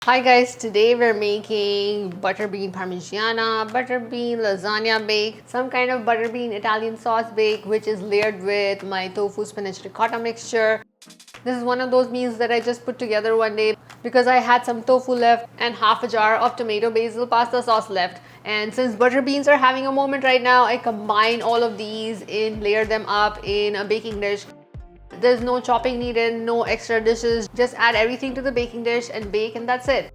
Hi guys, today we're making butterbean parmigiana, butterbean lasagna bake, some kind of butterbean Italian sauce bake which is layered with my tofu spinach ricotta mixture. This is one of those meals that I just put together one day because I had some tofu left and half a jar of tomato basil pasta sauce left. And since butter beans are having a moment right now, I combine all of these and layer them up in a baking dish. There's no chopping needed, no extra dishes. Just add everything to the baking dish and bake, and that's it.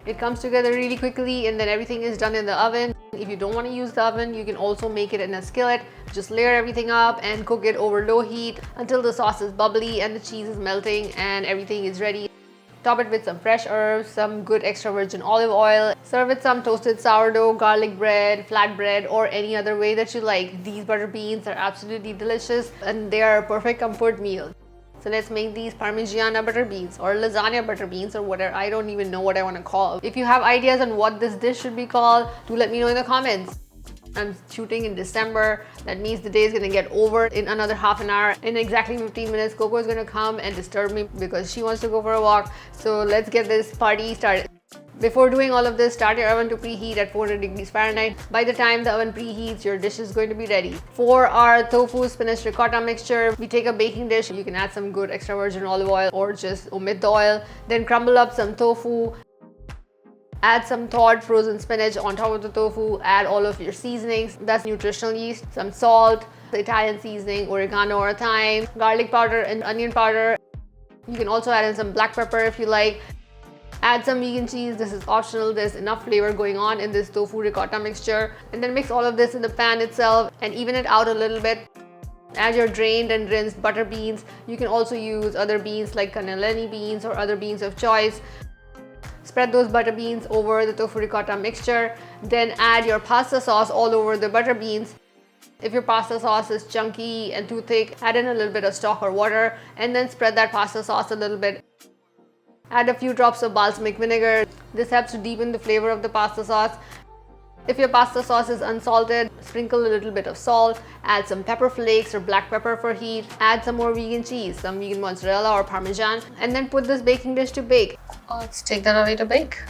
It comes together really quickly and then everything is done in the oven. If you don't want to use the oven, you can also make it in a skillet. Just layer everything up and cook it over low heat until the sauce is bubbly and the cheese is melting and everything is ready. Top it with some fresh herbs, some good extra virgin olive oil. Serve with some toasted sourdough, garlic bread, flatbread, or any other way that you like. These butter beans are absolutely delicious and they are a perfect comfort meal. So let's make these Parmigiana butter beans or lasagna butter beans or whatever. I don't even know what I want to call. If you have ideas on what this dish should be called, do let me know in the comments. I'm shooting in December. That means the day is going to get over in another half an hour. In exactly 15 minutes, Coco is going to come and disturb me because she wants to go for a walk. So let's get this party started. Before doing all of this, start your oven to preheat at 400 degrees Fahrenheit. By the time the oven preheats, your dish is going to be ready. For our tofu spinach ricotta mixture, we take a baking dish. You can add some good extra virgin olive oil or just omit the oil. Then crumble up some tofu. Add some thawed frozen spinach on top of the tofu. Add all of your seasonings. That's nutritional yeast, some salt, Italian seasoning, oregano or thyme, garlic powder and onion powder. You can also add in some black pepper if you like. Add some vegan cheese. This is optional. There's enough flavor going on in this tofu ricotta mixture. And then mix all of this in the pan itself and even it out a little bit. Add your drained and rinsed butter beans. You can also use other beans like cannellini beans or other beans of choice. Spread those butter beans over the tofu ricotta mixture. Then add your pasta sauce all over the butter beans. If your pasta sauce is chunky and too thick, add in a little bit of stock or water and then spread that pasta sauce a little bit. Add a few drops of balsamic vinegar. This helps to deepen the flavor of the pasta sauce. If your pasta sauce is unsalted, sprinkle a little bit of salt, add some pepper flakes or black pepper for heat, add some more vegan cheese, some vegan mozzarella or parmesan, and then put this baking dish to bake. Let's take that away to bake.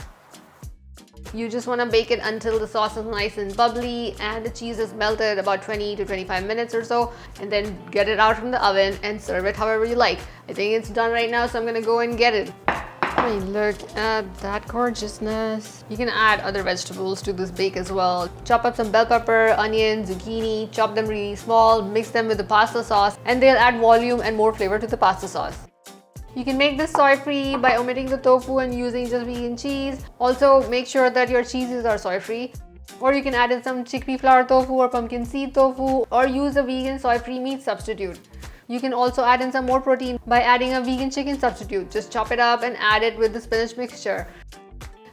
You just want to bake it until the sauce is nice and bubbly and the cheese is melted, about 20 to 25 minutes or so, and then get it out from the oven and serve it however you like. I think it's done right now, so I'm gonna go and get it. Hey, look at that gorgeousness. You can add other vegetables to this bake as well. Chop up some bell pepper, onion, zucchini, chop them really small, mix them with the pasta sauce, and they'll add volume and more flavor to the pasta sauce. You can make this soy-free by omitting the tofu and using just vegan cheese. Also, make sure that your cheeses are soy-free. Or you can add in some chickpea flour tofu or pumpkin seed tofu, or use a vegan soy-free meat substitute. You can also add in some more protein by adding a vegan chicken substitute. Just chop it up and add it with the spinach mixture.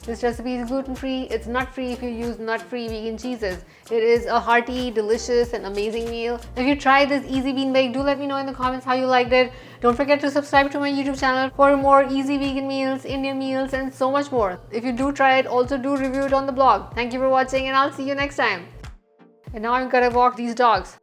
This recipe is gluten-free. It's nut-free if you use nut-free vegan cheeses. It is a hearty, delicious, and amazing meal. If you tried this easy bean bake, do let me know in the comments how you liked it. Don't forget to subscribe to my YouTube channel for more easy vegan meals, Indian meals, and so much more. If you do try it, also do review it on the blog. Thank you for watching and I'll see you next time. And now I'm gonna walk these dogs.